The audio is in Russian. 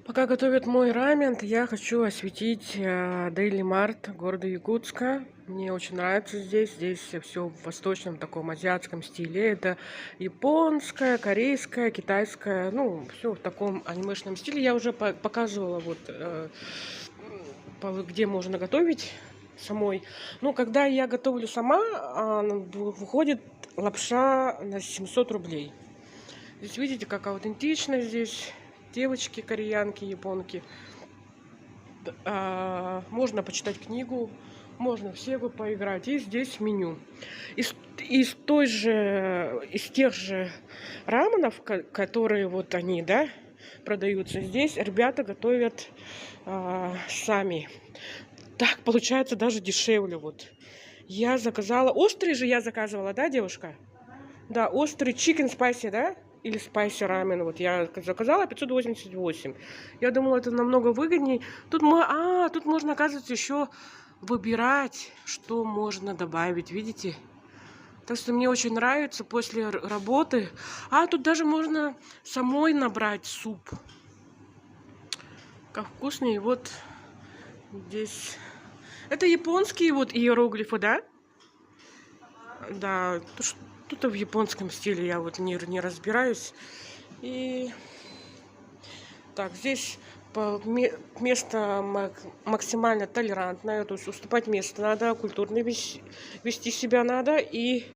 Пока готовят мой рамен, я хочу осветить Daily Mart города Якутска. Мне очень нравится здесь. Здесь все в восточном таком азиатском стиле. Это японское, корейское, китайское. Ну, все в таком анимешном стиле. Я уже показывала, вот, где можно готовить самой. Ну, когда я готовлю сама, выходит лапша на 700 рублей. Здесь видите, как аутентично здесь. Девочки, кореянки, японки. Можно почитать книгу, можно в Сегу поиграть. И здесь меню. Из тех же раменов, которые вот они, да, продаются здесь, ребята готовят сами. Так получается даже дешевле. Вот. Я заказала. Острый же я заказывала, да, девушка? Да, острый chicken spicy, да? Или spicy рамен. Вот я заказала 588. Я думала, это намного выгоднее. Тут можно, оказывается, еще выбирать, что можно добавить. Видите? Так что мне очень нравится после работы. Тут даже можно самой набрать суп. Как вкусный. Вот здесь. Это японские вот иероглифы, да? Да, тут в японском стиле я вот не разбираюсь. И так, здесь место максимально толерантное, то есть уступать место надо, культурно вести себя надо. И